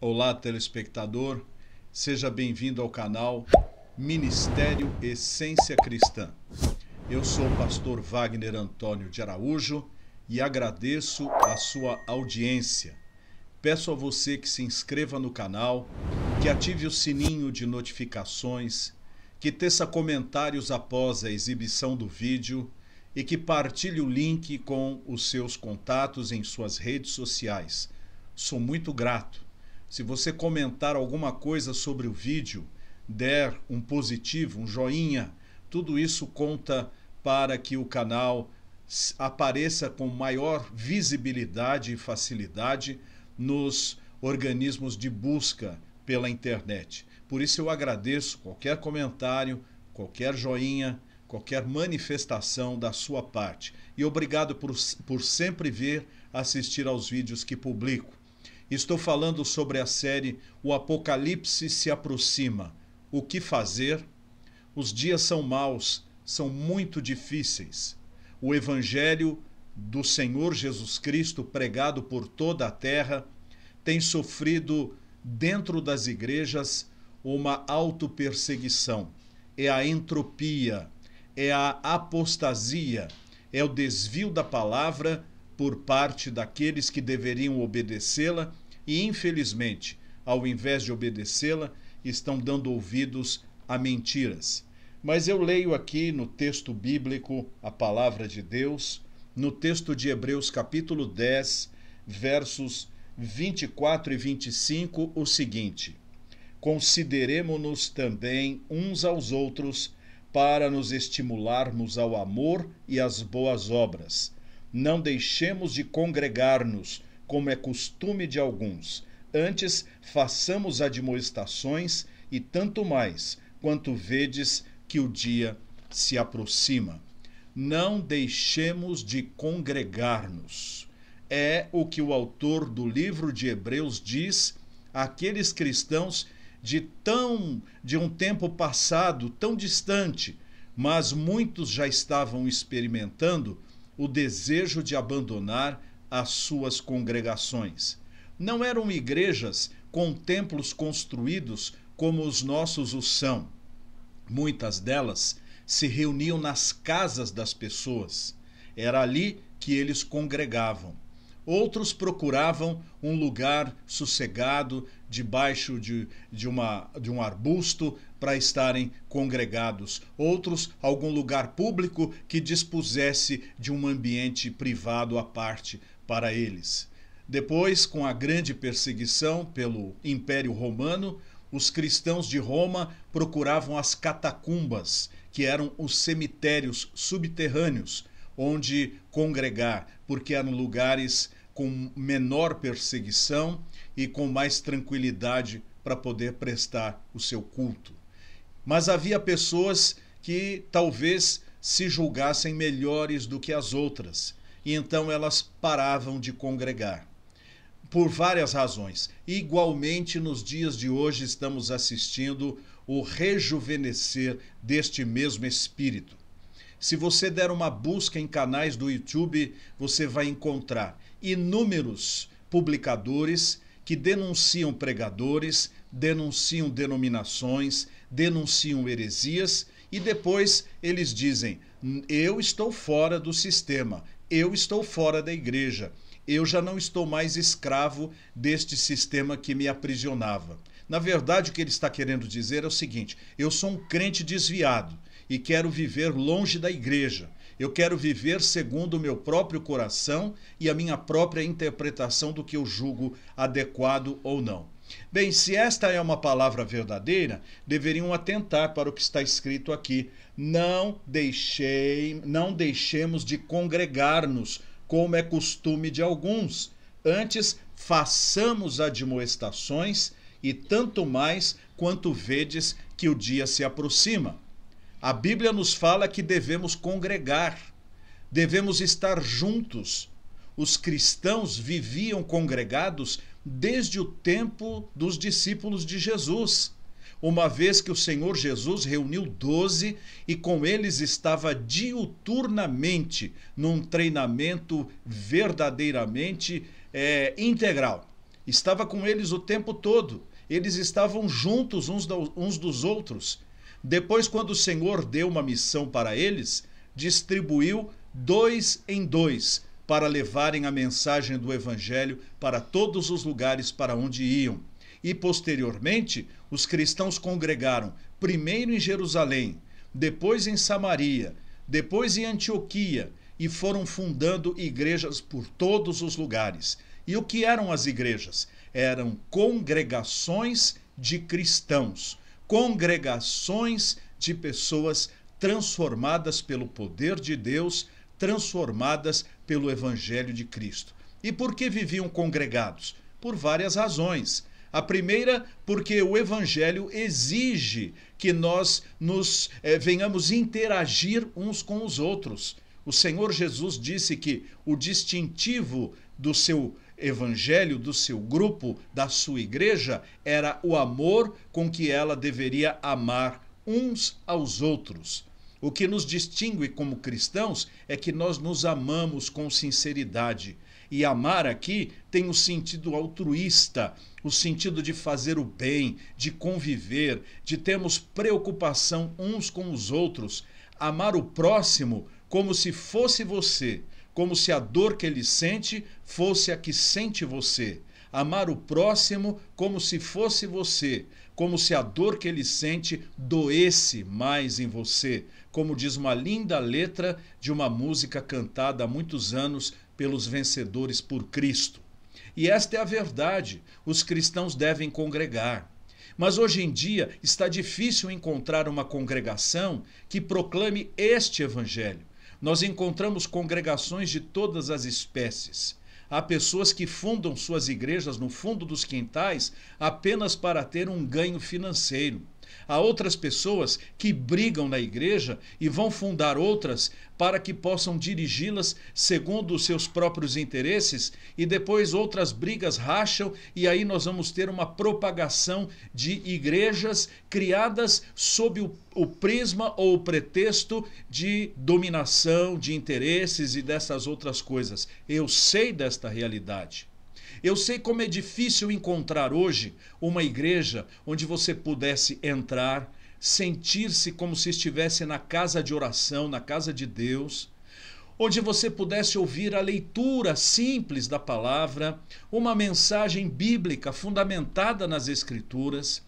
Olá, telespectador, seja bem-vindo ao canal Ministério Essência Cristã. Eu sou o pastor Wagner Antônio de Araújo e agradeço a sua audiência. Peço a você que se inscreva no canal, que ative o sininho de notificações, que teça comentários após a exibição do vídeo e que partilhe o link com os seus contatos em suas redes sociais. Sou muito grato. Se você comentar alguma coisa sobre o vídeo, der um positivo, um joinha, tudo isso conta para que o canal apareça com maior visibilidade e facilidade nos organismos de busca pela internet. Por isso eu agradeço qualquer comentário, qualquer joinha, qualquer manifestação da sua parte. E obrigado por sempre vir assistir aos vídeos que publico. Estou falando sobre a série O Apocalipse se aproxima. O que fazer? Os dias são maus, são muito difíceis. O Evangelho do Senhor Jesus Cristo, pregado por toda a terra, tem sofrido dentro das igrejas uma autoperseguição. É a entropia, é a apostasia, é o desvio da palavra por parte daqueles que deveriam obedecê-la e, infelizmente, ao invés de obedecê-la, estão dando ouvidos a mentiras. Mas eu leio aqui no texto bíblico a palavra de Deus, no texto de Hebreus capítulo 10, versos 24 e 25, o seguinte: consideremo-nos também uns aos outros para nos estimularmos ao amor e às boas obras. Não deixemos de congregar-nos, como é costume de alguns. Antes, façamos admoestações, e tanto mais, quanto vedes que o dia se aproxima. Não deixemos de congregar-nos. É o que o autor do livro de Hebreus diz àqueles cristãos de um tempo passado, tão distante, mas muitos já estavam experimentando o desejo de abandonar as suas congregações. Não eram igrejas com templos construídos como os nossos o são. Muitas delas se reuniam nas casas das pessoas. Era ali que eles congregavam. Outros procuravam um lugar sossegado, debaixo de um arbusto, para estarem congregados. Outros, algum lugar público que dispusesse de um ambiente privado à parte para eles. Depois, com a grande perseguição pelo Império Romano, os cristãos de Roma procuravam as catacumbas, que eram os cemitérios subterrâneos, onde congregar, porque eram lugares com menor perseguição e com mais tranquilidade para poder prestar o seu culto. Mas havia pessoas que talvez se julgassem melhores do que as outras, e então elas paravam de congregar. Por várias razões. Igualmente, nos dias de hoje, estamos assistindo o rejuvenescer deste mesmo espírito. Se você der uma busca em canais do YouTube, você vai encontrar inúmeros publicadores que denunciam pregadores, denunciam denominações, denunciam heresias e depois eles dizem: eu estou fora do sistema, eu estou fora da igreja, eu já não estou mais escravo deste sistema que me aprisionava. Na verdade, o que ele está querendo dizer é o seguinte: eu sou um crente desviado e quero viver longe da igreja. Eu quero viver segundo o meu próprio coração e a minha própria interpretação do que eu julgo adequado ou não. Bem, se esta é uma palavra verdadeira, deveriam atentar para o que está escrito aqui. Não deixemos de congregar-nos, como é costume de alguns. Antes, façamos admoestações, e tanto mais quanto vedes que o dia se aproxima. A Bíblia nos fala que devemos congregar, devemos estar juntos. Os cristãos viviam congregados desde o tempo dos discípulos de Jesus, uma vez que o Senhor Jesus reuniu 12 e com eles estava diuturnamente num treinamento verdadeiramente integral. estava com eles o tempo todo. Eles estavam juntos uns dos outros. Depois, quando o Senhor deu uma missão para eles, distribuiu 2 em 2 para levarem a mensagem do Evangelho para todos os lugares para onde iam. E, posteriormente, os cristãos congregaram primeiro em Jerusalém, depois em Samaria, depois em Antioquia, e foram fundando igrejas por todos os lugares. E o que eram as igrejas? Eram congregações de cristãos, congregações de pessoas transformadas pelo poder de Deus, transformadas pelo Evangelho de Cristo. E por que viviam congregados? Por várias razões. A primeira, porque o Evangelho exige que nós venhamos interagir uns com os outros. O Senhor Jesus disse que o distintivo do seu Evangelho, do seu grupo, da sua igreja, era o amor com que ela deveria amar uns aos outros. O que nos distingue como cristãos é que nós nos amamos com sinceridade. E amar aqui tem o sentido altruísta, o sentido de fazer o bem, de conviver, de termos preocupação uns com os outros. Amar o próximo como se fosse você, como se a dor que ele sente fosse a que sente você. Amar o próximo como se fosse você, como se a dor que ele sente doesse mais em você, como diz uma linda letra de uma música cantada há muitos anos pelos vencedores por Cristo. E esta é a verdade, os cristãos devem congregar. Mas hoje em dia está difícil encontrar uma congregação que proclame este evangelho. Nós encontramos congregações de todas as espécies. Há pessoas que fundam suas igrejas no fundo dos quintais apenas para ter um ganho financeiro. Há outras pessoas que brigam na igreja e vão fundar outras para que possam dirigi-las segundo os seus próprios interesses, e depois outras brigas racham, e aí nós vamos ter uma propagação de igrejas criadas sob o prisma ou o pretexto de dominação, de interesses e dessas outras coisas. Eu sei desta realidade. Eu sei como é difícil encontrar hoje uma igreja onde você pudesse entrar, sentir-se como se estivesse na casa de oração, na casa de Deus, onde você pudesse ouvir a leitura simples da palavra, uma mensagem bíblica fundamentada nas Escrituras,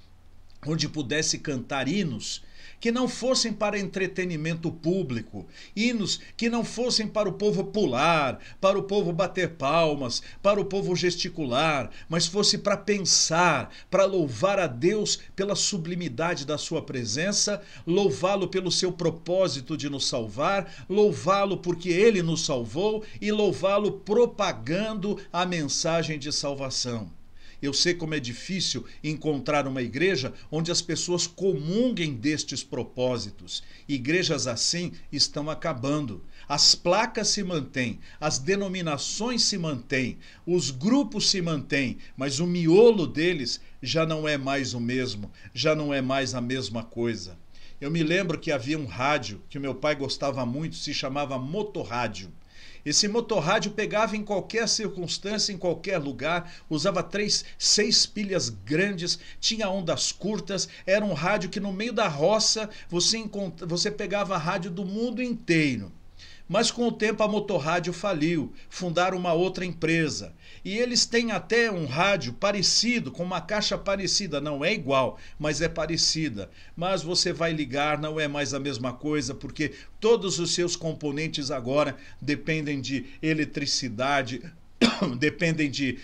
onde pudesse cantar hinos que não fossem para entretenimento público, hinos que não fossem para o povo pular, para o povo bater palmas, para o povo gesticular, mas fosse para pensar, para louvar a Deus pela sublimidade da sua presença, louvá-lo pelo seu propósito de nos salvar, louvá-lo porque ele nos salvou e louvá-lo propagando a mensagem de salvação. Eu sei como é difícil encontrar uma igreja onde as pessoas comunguem destes propósitos. Igrejas assim estão acabando. As placas se mantêm, as denominações se mantêm, os grupos se mantêm, mas o miolo deles já não é mais o mesmo, já não é mais a mesma coisa. Eu me lembro que havia um rádio que meu pai gostava muito, se chamava motorrádio. Esse motorrádio pegava em qualquer circunstância, em qualquer lugar, usava 6 pilhas grandes, tinha ondas curtas, era um rádio que no meio da roça você pegava a rádio do mundo inteiro. Mas com o tempo a Motorrádio faliu, fundaram uma outra empresa. E eles têm até um rádio parecido, com uma caixa parecida, não é igual, mas é parecida. Mas você vai ligar, não é mais a mesma coisa, porque todos os seus componentes agora dependem de eletricidade, dependem de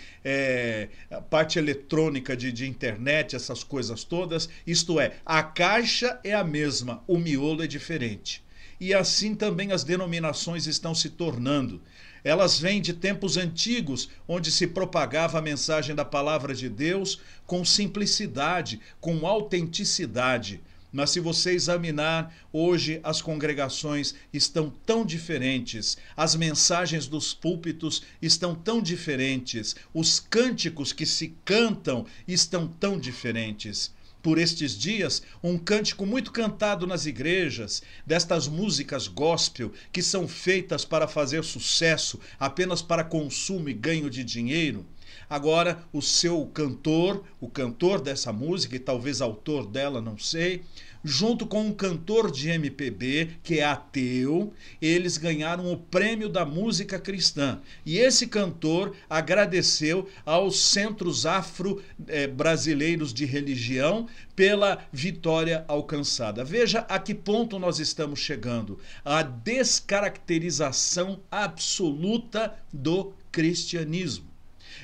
parte eletrônica, de internet, essas coisas todas. Isto é, a caixa é a mesma, o miolo é diferente. E assim também as denominações estão se tornando. Elas vêm de tempos antigos, onde se propagava a mensagem da palavra de Deus com simplicidade, com autenticidade. Mas se você examinar, hoje as congregações estão tão diferentes, as mensagens dos púlpitos estão tão diferentes, os cânticos que se cantam estão tão diferentes. Por estes dias, um cântico muito cantado nas igrejas, destas músicas gospel que são feitas para fazer sucesso, apenas para consumo e ganho de dinheiro. Agora, o seu cantor, o cantor dessa música, e talvez autor dela, não sei, junto com um cantor de MPB, que é ateu, eles ganharam o prêmio da música cristã. E esse cantor agradeceu aos centros afro-brasileiros de religião pela vitória alcançada. Veja a que ponto nós estamos chegando. A descaracterização absoluta do cristianismo.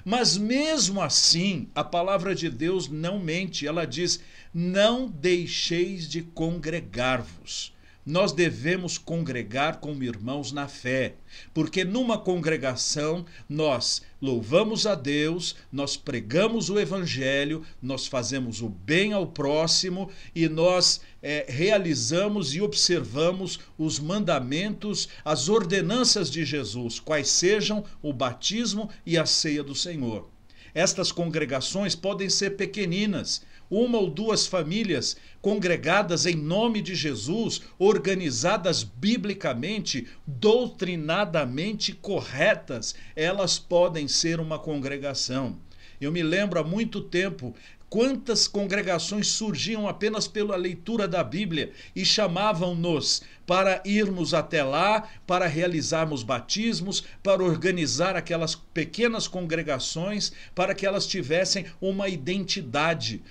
Mas mesmo assim, a palavra de Deus não mente. Ela diz: não deixeis de congregar-vos. Nós devemos congregar como irmãos na fé, porque numa congregação nós louvamos a Deus, nós pregamos o evangelho, nós fazemos o bem ao próximo e nós realizamos e observamos os mandamentos, as ordenanças de Jesus, quais sejam o batismo e a ceia do Senhor. Estas congregações podem ser pequeninas, uma ou duas famílias congregadas em nome de Jesus, organizadas biblicamente, doutrinadamente corretas, elas podem ser uma congregação. Eu me lembro há muito tempo quantas congregações surgiam apenas pela leitura da Bíblia e chamavam-nos para irmos até lá, para realizarmos batismos, para organizar aquelas pequenas congregações, para que elas tivessem uma identidade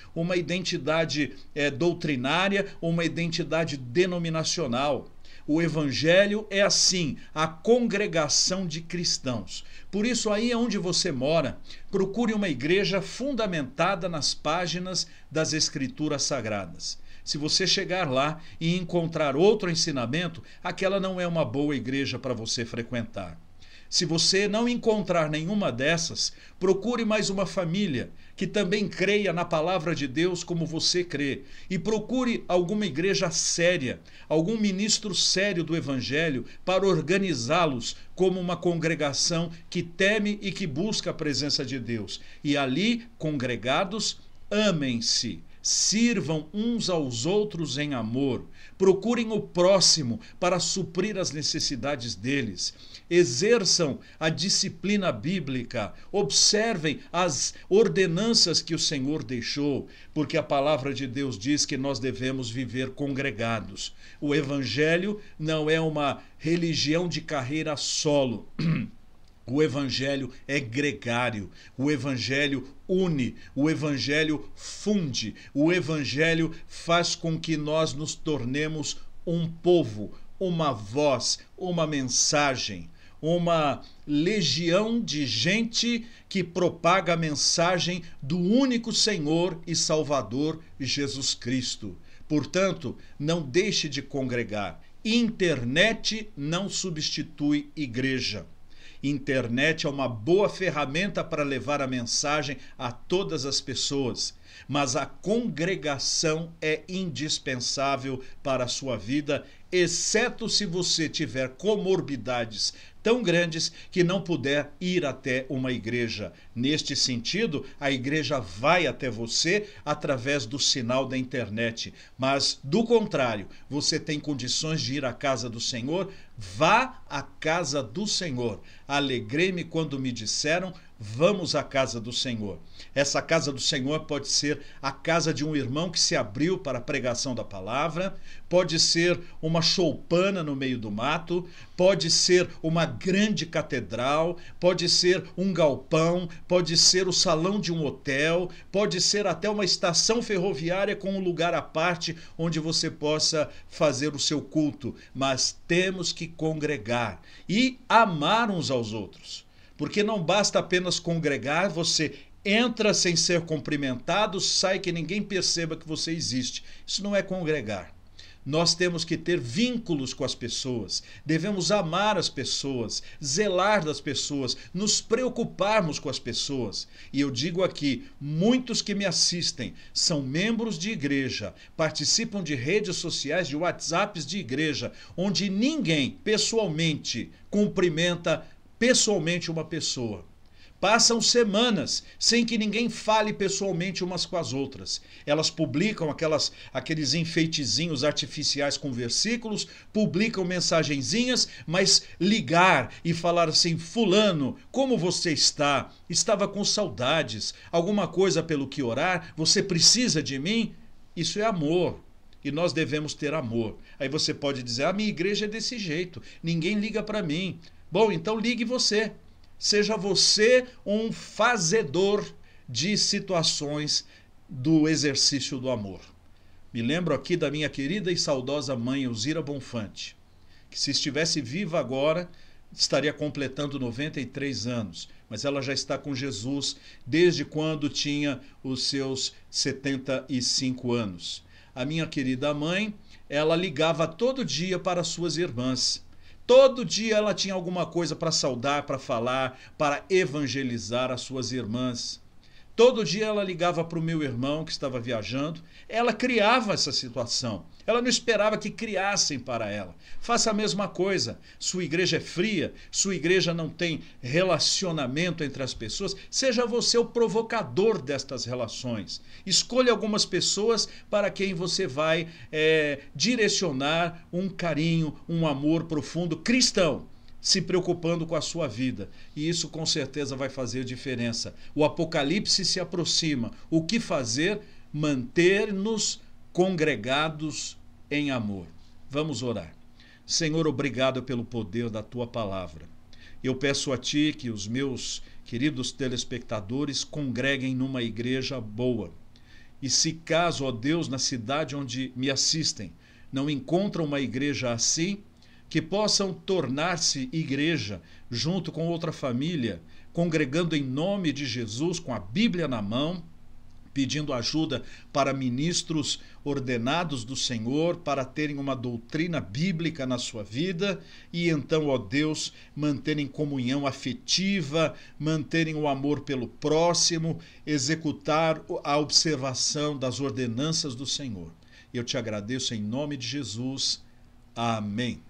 doutrinária, uma identidade denominacional. O evangelho é assim, a congregação de cristãos. Por isso, aí onde você mora, procure uma igreja fundamentada nas páginas das Escrituras Sagradas. Se você chegar lá e encontrar outro ensinamento, aquela não é uma boa igreja para você frequentar. Se você não encontrar nenhuma dessas, procure mais uma família que também creia na palavra de Deus como você crê. E procure alguma igreja séria, algum ministro sério do evangelho para organizá-los como uma congregação que teme e que busca a presença de Deus. E ali, congregados, amem-se. Sirvam uns aos outros em amor. Procurem o próximo para suprir as necessidades deles. Exerçam a disciplina bíblica. Observem as ordenanças que o Senhor deixou, porque a palavra de Deus diz que nós devemos viver congregados. O evangelho não é uma religião de carreira solo. O evangelho é gregário, o evangelho une, o evangelho funde, o evangelho faz com que nós nos tornemos um povo, uma voz, uma mensagem, uma legião de gente que propaga a mensagem do único Senhor e Salvador Jesus Cristo. Portanto, não deixe de congregar. Internet não substitui igreja. Internet é uma boa ferramenta para levar a mensagem a todas as pessoas, mas a congregação é indispensável para a sua vida, exceto se você tiver comorbidades tão grandes que não puder ir até uma igreja. Neste sentido, a igreja vai até você através do sinal da internet. Mas, do contrário, você tem condições de ir à casa do Senhor? Vá à casa do Senhor. Alegrei-me quando me disseram: vamos à casa do Senhor. Essa casa do Senhor pode ser a casa de um irmão que se abriu para a pregação da palavra, pode ser uma choupana no meio do mato, pode ser uma grande catedral, pode ser um galpão, pode ser o salão de um hotel, pode ser até uma estação ferroviária com um lugar à parte onde você possa fazer o seu culto. Mas temos que congregar e amar uns aos outros. Porque não basta apenas congregar, você entra sem ser cumprimentado, sai que ninguém perceba que você existe. Isso não é congregar. Nós temos que ter vínculos com as pessoas, devemos amar as pessoas, zelar das pessoas, nos preocuparmos com as pessoas. E eu digo aqui, muitos que me assistem são membros de igreja, participam de redes sociais, de WhatsApps de igreja, onde ninguém pessoalmente cumprimenta pessoalmente uma pessoa. Passam semanas sem que ninguém fale pessoalmente umas com as outras. Elas publicam aqueles enfeitezinhos artificiais com versículos, publicam mensagenzinhas, mas ligar e falar assim: fulano, como você está? Estava com saudades, alguma coisa pelo que orar? Você precisa de mim? Isso é amor. E nós devemos ter amor. Aí você pode dizer: a minha igreja é desse jeito, ninguém liga para mim. Bom, então ligue você. Seja você um fazedor de situações do exercício do amor. Me lembro aqui da minha querida e saudosa mãe Elzira Bonfante, que se estivesse viva agora, estaria completando 93 anos, mas ela já está com Jesus desde quando tinha os seus 75 anos. A minha querida mãe, ela ligava todo dia para suas irmãs. Todo dia ela tinha alguma coisa para saudar, para falar, para evangelizar as suas irmãs. Todo dia ela ligava para o meu irmão que estava viajando. Ela criava essa situação. Ela não esperava que criassem para ela. Faça a mesma coisa. Sua igreja é fria, sua igreja não tem relacionamento entre as pessoas. Seja você o provocador destas relações. Escolha algumas pessoas para quem você vai direcionar um carinho, um amor profundo cristão, se preocupando com a sua vida. E isso com certeza vai fazer diferença. O Apocalipse se aproxima. O que fazer? Manter-nos congregados em amor. Vamos orar. Senhor, obrigado pelo poder da tua palavra. Eu peço a ti que os meus queridos telespectadores congreguem numa igreja boa. E se caso, ó Deus, na cidade onde me assistem, não encontram uma igreja assim, que possam tornar-se igreja junto com outra família, congregando em nome de Jesus, com a Bíblia na mão, pedindo ajuda para ministros ordenados do Senhor, para terem uma doutrina bíblica na sua vida e então, ó Deus, manterem comunhão afetiva, manterem o amor pelo próximo, executar a observação das ordenanças do Senhor. Eu te agradeço em nome de Jesus. Amém.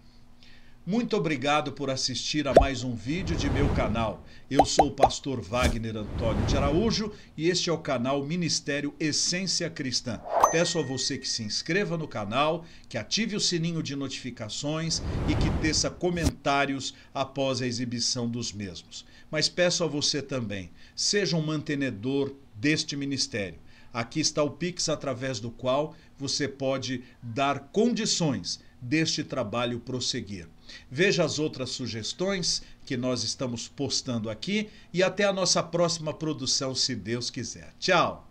Muito obrigado por assistir a mais um vídeo de meu canal. Eu sou o pastor Wagner Antônio de Araújo e este é o canal Ministério Essência Cristã. Peço a você que se inscreva no canal, que ative o sininho de notificações e que teça comentários após a exibição dos mesmos. Mas peço a você também, seja um mantenedor deste ministério. Aqui está o Pix através do qual você pode dar condições deste trabalho prosseguir. Veja as outras sugestões que nós estamos postando aqui e até a nossa próxima produção, se Deus quiser. Tchau!